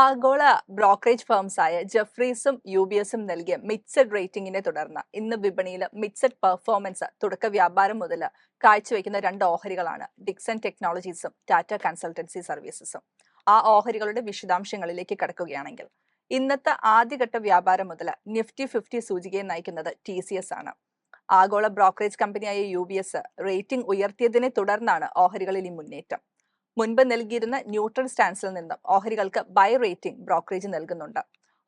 ആഗോള ബ്രോക്കറേജ് ഫേംസായ ജെഫ്രീസും യുബിഎസും നൽകിയ മിക്സഡ് റേറ്റിംഗിനെ തുടർന്ന് ഇന്ന് വിപണിയിൽ മിക്സഡ് പെർഫോമൻസ് തുടക്ക വ്യാപാരം മുതൽ കാഴ്ചവെക്കുന്ന രണ്ട് ഓഹരികളാണ് ഡിക്സൺ ടെക്നോളജീസും ടാറ്റ കൺസൾട്ടൻസി സർവീസസും. ആ ഓഹരികളുടെ വിശദാംശങ്ങളിലേക്ക് കടക്കുകയാണെങ്കിൽ ഇന്നത്തെ ആദ്യഘട്ട വ്യാപാരം മുതൽ നിഫ്റ്റി 50 സൂചികയെ നയിക്കുന്നത് TCS ആണ്. ആഗോള ബ്രോക്കറേജ് കമ്പനിയായ UBS റേറ്റിംഗ് ഉയർത്തിയതിനെ തുടർന്നാണ് ഓഹരികളിൽ ഈ മുന്നേറ്റം. മുൻപ് നൽകിയിരുന്ന ന്യൂട്രൽ സ്റ്റാൻസിൽ നിന്നും ഓഹരികൾക്ക് ബൈ റേറ്റിംഗ് ബ്രോക്കറേജ് നൽകുന്നുണ്ട്.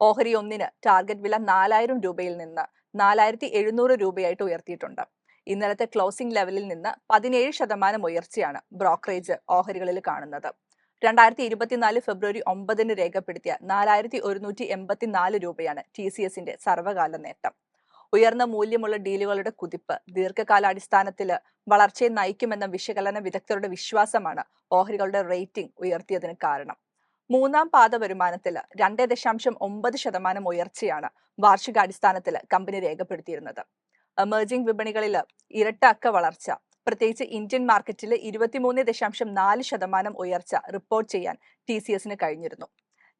ഓഹരി ഒന്നിന് ടാർഗറ്റ് വില 4000 രൂപയിൽ നിന്ന് 4700 രൂപയായിട്ട് ഉയർത്തിയിട്ടുണ്ട്. ഇന്നലത്തെ ക്ലോസിംഗ് ലെവലിൽ നിന്ന് 17% ഉയർച്ചയാണ് ബ്രോക്കറേജ് ഓഹരികളിൽ കാണുന്നത്. 2024 ഫെബ്രുവരി 9 രേഖപ്പെടുത്തിയ 4184 രൂപയാണ് TCSന്റെ സർവകാല നേട്ടം. ഉയർന്ന മൂല്യമുള്ള ഡീലുകളുടെ കുതിപ്പ് ദീർഘകാലാടിസ്ഥാനത്തിൽ വളർച്ചയെ നയിക്കുമെന്ന വിശകലന വിദഗ്ധരുടെ വിശ്വാസമാണ് ഓഹരികളുടെ റേറ്റിംഗ് ഉയർത്തിയതിന് കാരണം. മൂന്നാം പാദ വരുമാനത്തിൽ 2.9% ഉയർച്ചയാണ് വാർഷികാടിസ്ഥാനത്തിൽ കമ്പനി രേഖപ്പെടുത്തിയിരുന്നത്. എമർജിംഗ് വിപണികളിൽ ഇരട്ട അക്ക വളർച്ച, പ്രത്യേകിച്ച് ഇന്ത്യൻ മാർക്കറ്റിൽ 23.4% ഉയർച്ച റിപ്പോർട്ട് ചെയ്യാൻ TCSന് കഴിഞ്ഞിരുന്നു.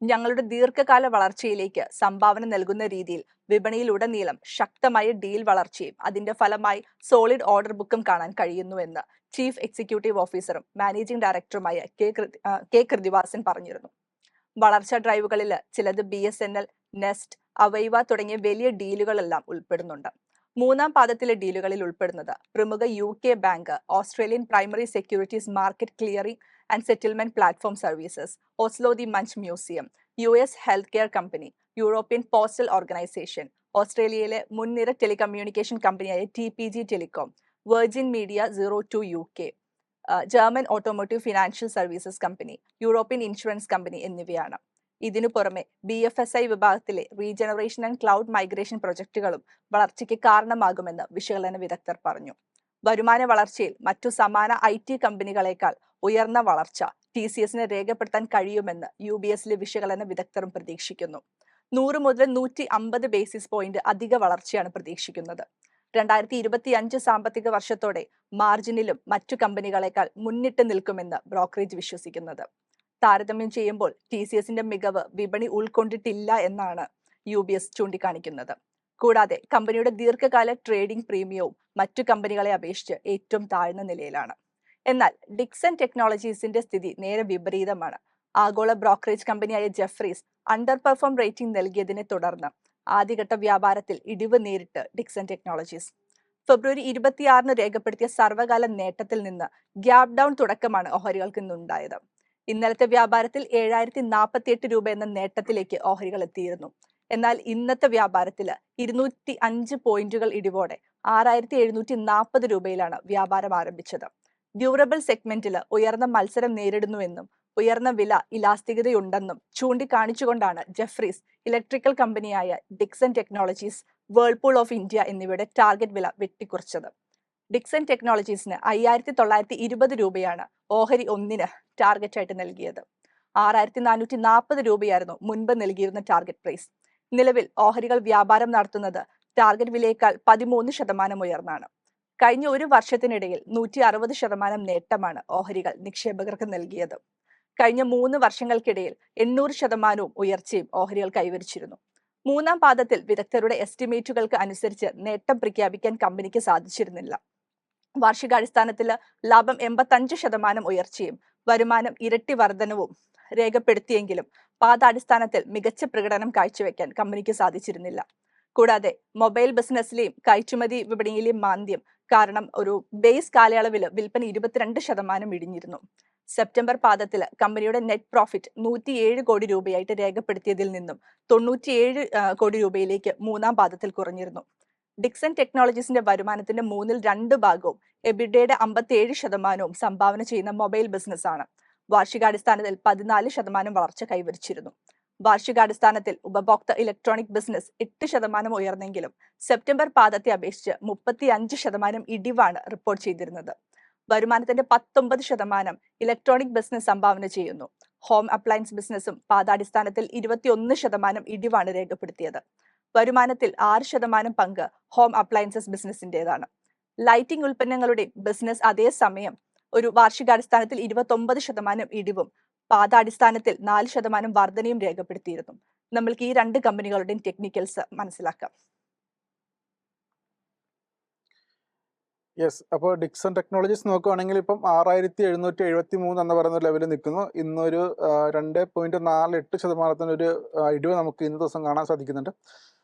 ഞങ്ങളുടെ ദീർഘകാല വളർച്ചയിലേക്ക് സംഭാവന നൽകുന്ന രീതിയിൽ വിപണിയിലുടനീളം ശക്തമായ ഡീൽ വളർച്ചയും അതിന്റെ ഫലമായി സോളിഡ് ഓർഡർ ബുക്കും കാണാൻ കഴിയുന്നുവെന്ന് ചീഫ് എക്സിക്യൂട്ടീവ് ഓഫീസറും മാനേജിംഗ് ഡയറക്ടറുമായ കെ കൃതിവാസൻ പറഞ്ഞിരുന്നു. വളർച്ചാ ഡ്രൈവുകളിൽ ചിലത് BSNL, നെസ്റ്റ്, അവൈവ തുടങ്ങിയ വലിയ ഡീലുകളെല്ലാം ഉൾപ്പെടുന്നുണ്ട്. മൂന്നാം പാദത്തിലെ ഡീലുകളിൽ ഉൾപ്പെടുന്നത് പ്രമുഖ UK bank, Australian primary securities market clearing and settlement platform services, Oslo the Munch museum, US health care company, European postal organisation, ഓസ്ട്രേലിയയിലെ മുൻനിര ടെലികമ്മ്യൂണിക്കേഷൻ കമ്പനിയായ TPG telecom, virgin media 02 UK, German automotive financial services company, European insurance company എന്നിവയാണ്. ഇതിനു പുറമെ BFSI വിഭാഗത്തിലെ regeneration and cloud migration പ്രൊജക്ടുകളും വളർച്ചയ്ക്ക് കാരണമാകുമെന്ന് വിശകലന വിദഗ്ധർ പറഞ്ഞു. വരുമാന വളർച്ചയിൽ മറ്റു സമാന IT കമ്പനികളെക്കാൾ ഉയർന്ന വളർച്ച TCSന് രേഖപ്പെടുത്താൻ കഴിയുമെന്ന് UBSലെ വിശകലന വിദഗ്ധരും പ്രതീക്ഷിക്കുന്നു. 100 മുതൽ 150 ബേസിസ് പോയിന്റ് അധിക വളർച്ചയാണ് പ്രതീക്ഷിക്കുന്നത്. 2025 സാമ്പത്തിക വർഷത്തോടെ മാർജിനിലും മറ്റു കമ്പനികളെക്കാൾ മുന്നിട്ട് നിൽക്കുമെന്ന് ബ്രോക്കറേജ് വിശ്വസിക്കുന്നത്. താരതമ്യം ചെയ്യുമ്പോൾ TCSന്റെ മികവ് വിപണി ഉൾക്കൊണ്ടിട്ടില്ല എന്നാണ് UBS ചൂണ്ടിക്കാണിക്കുന്നത്. കൂടാതെ കമ്പനിയുടെ ദീർഘകാല ട്രേഡിംഗ് പ്രീമിയവും മറ്റു കമ്പനികളെ അപേക്ഷിച്ച് ഏറ്റവും താഴ്ന്ന നിലയിലാണ്. എന്നാൽ ഡിക്സൺ ടെക്നോളജീസിന്റെ സ്ഥിതി നേരെ വിപരീതമാണ്. ആഗോള ബ്രോക്കറേജ് കമ്പനിയായ ജെഫ്രീസ് അണ്ടർ പെർഫോം റേറ്റിംഗ് നൽകിയതിനെ തുടർന്ന് ആദ്യഘട്ട വ്യാപാരത്തിൽ ഇടിവ് നേരിട്ട് ഡിക്സൺ ടെക്നോളജീസ്. ഫെബ്രുവരി 26 രേഖപ്പെടുത്തിയ സർവകാല നേട്ടത്തിൽ നിന്ന് ഗ്യാപ് ഡൗൺ തുടക്കമാണ് ഓഹരികൾക്ക് ഇന്നുണ്ടായത്. ഇന്നലത്തെ വ്യാപാരത്തിൽ 7048 രൂപ എന്ന നേട്ടത്തിലേക്ക് ഓഹരികൾ എത്തിയിരുന്നു. എന്നാൽ ഇന്നത്തെ വ്യാപാരത്തിൽ 205 പോയിന്റുകൾ ഇടിവോടെ 6740 രൂപയിലാണ് വ്യാപാരം ആരംഭിച്ചത്. ഡ്യൂറബിൾ സെഗ്മെന്റിൽ ഉയർന്ന മത്സരം നേരിടുന്നുവെന്നും ഉയർന്ന വില ഇലാസ്തികതയുണ്ടെന്നും ചൂണ്ടിക്കാണിച്ചുകൊണ്ടാണ് ജെഫ്രീസ്, ഇലക്ട്രിക്കൽ കമ്പനിയായ Dixon technologies, Whirlpool of India എന്നിവയുടെ ടാർഗറ്റ് വില വെട്ടിക്കുറച്ചത്. ഡിക്സൺ ടെക്നോളജീസിന് 5920 രൂപയാണ് ഓഹരി ഒന്നിന് ടാർഗറ്റായിട്ട് നൽകിയത്. 6440 രൂപയായിരുന്നു മുൻപ് നൽകിയിരുന്ന ടാർഗറ്റ് പ്രൈസ്. നിലവിൽ ഓഹരികൾ വ്യാപാരം നടത്തുന്നത് ടാർഗറ്റ് വിലയേക്കാൾ 13% ഉയർന്നാണ്. കഴിഞ്ഞ ഒരു വർഷത്തിനിടയിൽ 160% നേട്ടമാണ് ഓഹരികൾ നിക്ഷേപകർക്ക് നൽകിയത്. കഴിഞ്ഞ 3 വർഷങ്ങൾക്കിടയിൽ 800% ഉയർച്ചയും ഓഹരികൾ കൈവരിച്ചിരുന്നു. മൂന്നാം പാദത്തിൽ വിദഗ്ധരുടെ എസ്റ്റിമേറ്റുകൾക്ക് അനുസരിച്ച് നേട്ടം പ്രഖ്യാപിക്കാൻ കമ്പനിക്ക് സാധിച്ചിരുന്നില്ല. വാർഷികാടിസ്ഥാനത്തിൽ ലാഭം 85% ഉയർച്ചയും വരുമാനം ഇരട്ടി വർധനവും രേഖപ്പെടുത്തിയെങ്കിലും പാദാടിസ്ഥാനത്തിൽ മികച്ച പ്രകടനം കാഴ്ചവെക്കാൻ കമ്പനിക്ക് സാധിച്ചിരുന്നില്ല. കൂടാതെ മൊബൈൽ ബിസിനസ്സിലെയും കയറ്റുമതി വിപണിയിലെയും മാന്ദ്യം കാരണം ഒരു ബേസ് കാലയളവിൽ വിൽപ്പന 22% ഇടിഞ്ഞിരുന്നു. സെപ്റ്റംബർ പാദത്തിൽ കമ്പനിയുടെ നെറ്റ് പ്രോഫിറ്റ് 107 കോടി രൂപയായിട്ട് രേഖപ്പെടുത്തിയതിൽ നിന്നും 97 കോടി രൂപയിലേക്ക് മൂന്നാം പാദത്തിൽ കുറഞ്ഞിരുന്നു. ഡിക്സൺ ടെക്നോളജീസിന്റെ വരുമാനത്തിന്റെ 2/3 ഭാഗവും എബിഡയുടെ 57% സംഭാവന ചെയ്യുന്ന മൊബൈൽ ബിസിനസ്സാണ്. വാർഷികാടിസ്ഥാനത്തിൽ 14% വളർച്ച കൈവരിച്ചിരുന്നു. വാർഷികാടിസ്ഥാനത്തിൽ ഉപഭോക്തൃ ഇലക്ട്രോണിക് ബിസിനസ് 8% ഉയർന്നെങ്കിലും സെപ്റ്റംബർ പാദത്തെ അപേക്ഷിച്ച് 35% ഇടിവാണ് റിപ്പോർട്ട് ചെയ്തിരുന്നത്. വരുമാനത്തിന്റെ 19% ഇലക്ട്രോണിക് ബിസിനസ് സംഭാവന ചെയ്യുന്നു. ഹോം അപ്ലയൻസ് ബിസിനസ്സും പാദാടിസ്ഥാനത്തിൽ 21% ഇടിവാണ് രേഖപ്പെടുത്തിയത്. വരുമാനത്തിൽ 6% പങ്ക് ഹോം അപ്ലയൻസസ് ബിസിനസിന്റേതാണ്. ലൈറ്റിംഗ് ഉൽപ്പന്നങ്ങളുടെ ബിസിനസ് അതേസമയം ഒരു വാർഷികാടിസ്ഥാനത്തിൽ 29% ഇടിവും പാദാടിസ്ഥാനത്തിൽ 4% വർധനയും രേഖപ്പെടുത്തിയിരുന്നു. നമ്മൾക്ക് ഈ രണ്ട് കമ്പനികളുടെയും ടെക്നിക്കൽസ് മനസ്സിലാക്കാം. യെസ്, അപ്പോൾ ഡിക്സൺ ടെക്നോളജീസ് നോക്കുകയാണെങ്കിൽ ഇപ്പം 6773 എന്ന് പറയുന്ന ലെവലിൽ നിൽക്കുന്നു. ഇന്നൊരു 2.48% ഒരു ഇടിവ് നമുക്ക് ഇന്ന ദിവസം കാണാൻ സാധിക്കുന്നുണ്ട്.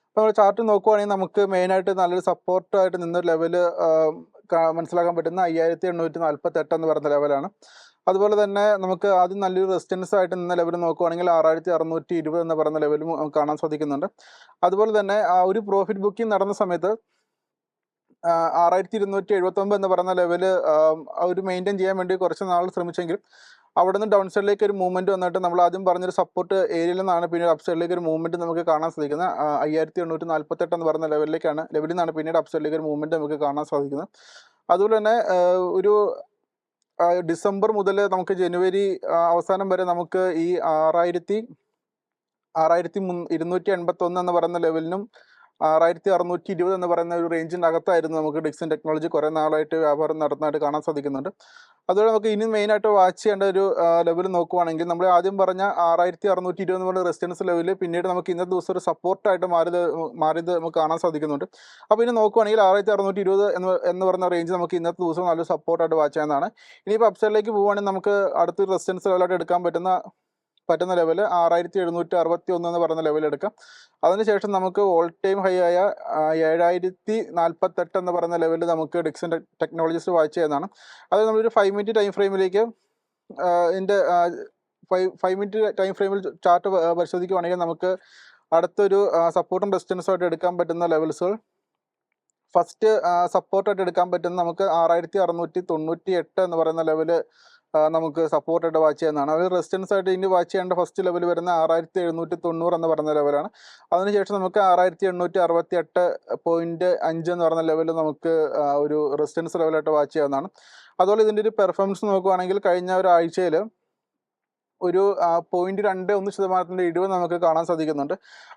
അപ്പോൾ നമ്മൾ ചാർട്ട് നോക്കുകയാണെങ്കിൽ നമുക്ക് മെയിനായിട്ട് നല്ലൊരു സപ്പോർട്ടായിട്ട് നിന്നൊരു ലെവല് മനസ്സിലാക്കാൻ പറ്റുന്ന 5848 എന്ന് പറയുന്ന ലെവലാണ്. അതുപോലെ തന്നെ നമുക്ക് ആദ്യം നല്ലൊരു റെസിസ്റ്റൻസ് ആയിട്ട് നിന്ന ലെവൽ നോക്കുകയാണെങ്കിൽ 6620 എന്ന് പറയുന്ന ലെവലും കാണാൻ സാധിക്കുന്നുണ്ട്. അതുപോലെ തന്നെ ഒരു പ്രോഫിറ്റ് ബുക്കിംഗ് നടന്ന സമയത്ത് 6279 എന്ന് പറയുന്ന ലെവല് ഒരു മെയിൻറ്റെയിൻ ചെയ്യാൻ വേണ്ടി കുറച്ച് നാൾ ശ്രമിച്ചെങ്കിൽ അവിടെ നിന്ന് ഡൗൺ സൈഡിലേക്ക് ഒരു മൂവ്മെൻറ്റ് വന്നിട്ട് നമ്മൾ ആദ്യം പറഞ്ഞൊരു സപ്പോർട്ട് ഏരിയയിൽ നിന്നാണ് പിന്നീട് അപ്പ് സൈഡിലേക്ക് ഒരു മൂവ്മെൻറ്റ് നമുക്ക് കാണാൻ സാധിക്കുന്നത്. 5848 എന്ന് പറയുന്ന ലെവലിൽ നിന്നാണ് പിന്നീട് അപ്പ് സൈഡിലേക്ക് ഒരു മൂവ്മെൻറ്റ് നമുക്ക് കാണാൻ സാധിക്കുന്നത്. അതുപോലെ തന്നെ ഒരു ഡിസംബർ മുതൽ നമുക്ക് ജനുവരി അവസാനം വരെ നമുക്ക് ഈ 6281 എന്ന് പറയുന്ന ലെവലിനും 6620 എന്ന് പറയുന്ന ഒരു റേഞ്ചിൻ്റെ അകത്തായിരുന്നു നമുക്ക് ഡിക്സൺ ടെക്നോളജി കുറേ നാളായിട്ട് വ്യാപാരം നടത്തുന്നതായിട്ട് കാണാൻ സാധിക്കുന്നുണ്ട്. അതുപോലെ നമുക്ക് ഇനി മെയിനായിട്ട് വാച്ച് ചെയ്യേണ്ട ഒരു ലെവൽ നോക്കുവാണെങ്കിൽ നമ്മൾ ആദ്യം പറഞ്ഞ 6620 എന്ന് പറയുന്ന റെസിസ്റ്റൻസ് ലെവല് പിന്നീട് നമുക്ക് ഇന്നത്തെ ദിവസം ഒരു സപ്പോർട്ടായിട്ട് മാറിയത് നമുക്ക് കാണാൻ സാധിക്കുന്നുണ്ട്. അപ്പോൾ ഇനി നോക്കുവാണെങ്കിൽ 6620 എന്ന് പറയുന്ന റേഞ്ച് നമുക്ക് ഇന്നത്തെ ദിവസം നല്ലൊരു സപ്പോർട്ടായിട്ട് വാച്ച് ചെയ്യുന്നതാണ്. ഇനിയിപ്പോൾ അപ്സൈഡിലേക്ക് പോവുകയാണെങ്കിൽ നമുക്ക് അടുത്തൊരു റെസിസ്റ്റൻസ് ലെവലായിട്ട് എടുക്കാൻ പറ്റുന്ന ലെവല് 6761 എന്ന് പറയുന്ന ലെവൽ എടുക്കാം. അതിനുശേഷം നമുക്ക് ഓൾ ടൈം ഹൈ ആയ 7048 എന്ന് പറയുന്ന ലെവലിൽ നമുക്ക് ഡിക്സൺ ടെക്നോളജീസ് വാച്ച് ചെയ്യുന്നതാണ്. അത് നമ്മളൊരു 5 മിനിറ്റ് ടൈം ഫ്രെയിമിലേക്ക് ഇതിൻ്റെ 5 മിനിറ്റ് ടൈം ഫ്രെയിമിൽ ചാർട്ട് പരിശോധിക്കുകയാണെങ്കിൽ നമുക്ക് അടുത്തൊരു സപ്പോർട്ടും റെസിസ്റ്റൻസുമായിട്ട് എടുക്കാൻ പറ്റുന്ന ലെവൽസുകൾ ഫസ്റ്റ് സപ്പോർട്ടായിട്ട് എടുക്കാൻ പറ്റുന്ന നമുക്ക് 6698 എന്ന് പറയുന്ന ലെവല് നമുക്ക് സപ്പോർട്ടായിട്ട് വാച്ച് ചെയ്യുന്നതാണ്. അത് റെസിസ്റ്റൻസ് ആയിട്ട് ഇനി വാച്ച് ചെയ്യേണ്ട ഫസ്റ്റ് ലെവൽ വരുന്ന 6790 എന്ന് പറയുന്ന ലെവലാണ്. അതിനുശേഷം നമുക്ക് 6868.5 എന്ന് പറയുന്ന ലെവൽ നമുക്ക് ഒരു റെസിസ്റ്റൻസ് ലെവലായിട്ട് വാച്ച് ചെയ്യാവുന്നതാണ്. അതുപോലെ ഇതിൻ്റെ ഒരു പെർഫോമൻസ് നോക്കുകയാണെങ്കിൽ കഴിഞ്ഞ ഒരാഴ്ചയിൽ ഒരു 0.21% ഇടിവ് നമുക്ക് കാണാൻ സാധിക്കുന്നുണ്ട്.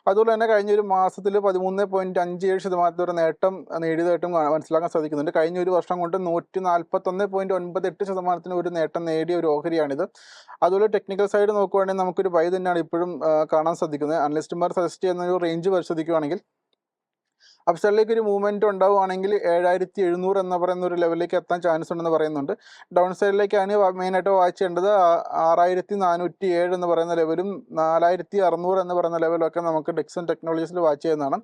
അതുപോലെ തന്നെ കഴിഞ്ഞ ഒരു മാസത്തിൽ 13.57% ഒരു നേട്ടം നേടിയതായിട്ടും മനസ്സിലാക്കാൻ സാധിക്കുന്നുണ്ട്. കഴിഞ്ഞ ഒരു വർഷം കൊണ്ട് 141.98% ഒരു നേട്ടം നേടിയ ഒരു ഓഹരിയാണിത്. അതുപോലെ ടെക്നിക്കൽ സൈഡ് നോക്കുകയാണെങ്കിൽ നമുക്കൊരു ബൈ തന്നെയാണ് ഇപ്പോഴും കാണാൻ സാധിക്കുന്നത്. അനലിസ്റ്റുമാർ സജസ്റ്റ് ചെയ്യുന്ന ഒരു റേഞ്ച് പരിശോധിക്കുകയാണെങ്കിൽ അപ്സൈഡിലേക്ക് ഒരു മൂവ്മെൻറ്റ് ഉണ്ടാവുകയാണെങ്കിൽ 7700 എന്ന് പറയുന്ന ഒരു ലെവലിലേക്ക് എത്താൻ ചാൻസ് ഉണ്ടെന്ന് പറയുന്നുണ്ട്. ഡൗൺ സൈഡിലേക്കാണ് മെയിനായിട്ട് വാച്ച് ചെയ്യേണ്ടത് 6407 എന്ന് പറയുന്ന ലെവലും 4600 എന്ന് പറയുന്ന ലെവലൊക്കെ നമുക്ക് ഡിക്സൺ ടെക്നോളജീസിൽ വാച്ച് ചെയ്യുന്നതാണ്.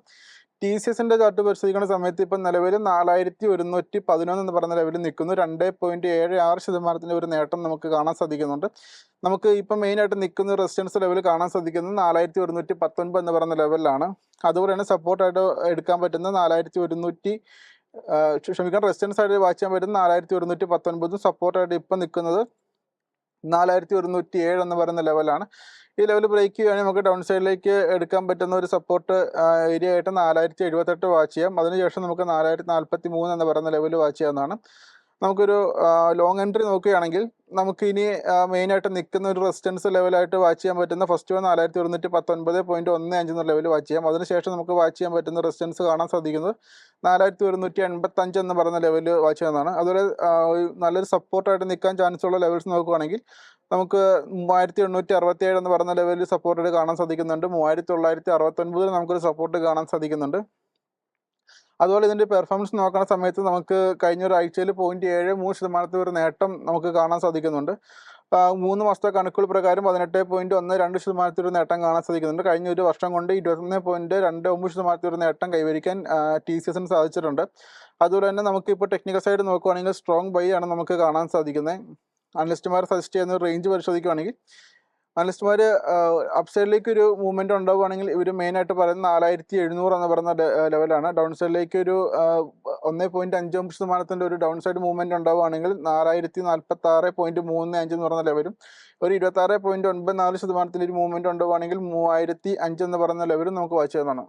TCSൻ്റെ ചാർട്ട് പരിശോധിക്കുന്ന സമയത്ത് ഇപ്പം നിലവിൽ 4111 എന്ന് പറയുന്ന ലെവലിൽ നിൽക്കുന്നു. 2.76% ഒരു നേട്ടം നമുക്ക് കാണാൻ സാധിക്കുന്നുണ്ട്. നമുക്ക് ഇപ്പം മെയിനായിട്ട് നിൽക്കുന്ന റെസിസ്റ്റൻസ് ലെവൽ കാണാൻ സാധിക്കുന്നത് 4119 എന്ന് പറയുന്ന ലെവലിലാണ്. അതുപോലെ തന്നെ സപ്പോർട്ടായിട്ട് എടുക്കാൻ പറ്റുന്ന റെസിസ്റ്റൻസ് ആയിട്ട് വാച്ച് ചെയ്യാൻ പറ്റുന്ന 4119 സപ്പോർട്ടായിട്ട് ഇപ്പം നിൽക്കുന്നത് 4107 എന്ന് പറയുന്ന ലെവലാണ്. ഈ ലെവൽ ബ്രേക്ക് ചെയ്യുകയാണെങ്കിൽ നമുക്ക് ഡൗൺ സൈഡിലേക്ക് എടുക്കാൻ പറ്റുന്ന ഒരു സപ്പോർട്ട് ഏരിയ ആയിട്ട് 4078 വാച്ച് ചെയ്യാം. അതിനുശേഷം നമുക്ക് 4043 എന്ന് പറയുന്ന ലെവൽ വാച്ച് ചെയ്യാവുന്നതാണ്. നമുക്കൊരു ലോങ് എൻട്രി നോക്കുകയാണെങ്കിൽ നമുക്ക് ഇനി മെയിനായിട്ട് നിൽക്കുന്ന ഒരു റെസിസ്റ്റൻസ് ലെവലായിട്ട് വാച്ച് ചെയ്യാൻ പറ്റുന്ന ഫസ്റ്റ് 4119.15 എന്ന ലെവൽ വാച്ച് ചെയ്യാം. അതിനുശേഷം നമുക്ക് വാച്ച് ചെയ്യാൻ പറ്റുന്ന റെസിസ്റ്റൻസ് കാണാൻ സാധിക്കുന്നത് 4185 എന്ന് പറയുന്ന ലെവൽ വാച്ച് ചെയ്യുന്നതാണ്. അതുപോലെ നല്ലൊരു സപ്പോർട്ടായിട്ട് നിൽക്കാൻ ചാൻസ് ഉള്ള ലെവൽസ് നോക്കുകയാണെങ്കിൽ നമുക്ക് 3867 എന്ന് പറയുന്ന ലെവലിൽ സപ്പോർട്ടായിട്ട് കാണാൻ സാധിക്കുന്നുണ്ട്. 3969 നമുക്കൊരു സപ്പോർട്ട് കാണാൻ സാധിക്കുന്നുണ്ട്. അതുപോലെ ഇതിൻ്റെ പെർഫോമൻസ് നോക്കുന്ന സമയത്ത് നമുക്ക് കഴിഞ്ഞ ഒരാഴ്ചയിൽ 0.73% ഒരു നേട്ടം നമുക്ക് കാണാൻ സാധിക്കുന്നുണ്ട്. 3 മാസത്തെ കണക്കുകൾ പ്രകാരം 18.12% ഒരു നേട്ടം കാണാൻ സാധിക്കുന്നുണ്ട്. കഴിഞ്ഞ ഒരു വർഷം കൊണ്ട് 21.29% ഒരു നേട്ടം കൈവരിക്കാൻ TCSന് സാധിച്ചിട്ടുണ്ട്. അതുപോലെ തന്നെ നമുക്കിപ്പോൾ ടെക്നിക്കൽ സൈഡ് നോക്കുകയാണെങ്കിൽ സ്ട്രോങ് ബൈ ആണ് നമുക്ക് കാണാൻ സാധിക്കുന്നത്. അനലിസ്റ്റുമാർ സജസ്റ്റ് ചെയ്യുന്ന ഒരു റേഞ്ച് പരിശോധിക്കുകയാണെങ്കിൽ അനലിസ്റ്റുമാർ അപ്സൈഡിലേക്ക് ഒരു മൂവ്മെൻറ്റ് ഉണ്ടാവുകയാണെങ്കിൽ ഇവർ മെയിനായിട്ട് പറയുന്നത് 4700 എന്ന് പറയുന്ന ലെവലാണ്. ഡൗൺ സൈഡിലേക്ക് ഒരു 1.5% ഒരു ഡൗൺ സൈഡ് മൂവ്മെൻറ്റ് ഉണ്ടാവുകയാണെങ്കിൽ 4046.35 എന്ന് പറയുന്ന ലെവലും ഒരു 26.94% ഒരു മൂവ്മെൻറ്റ് ഉണ്ടാവുകയാണെങ്കിൽ 3005 എന്ന് പറയുന്ന ലെവലും നമുക്ക് വാച്ച് ചെയ്യുന്നതാണ്.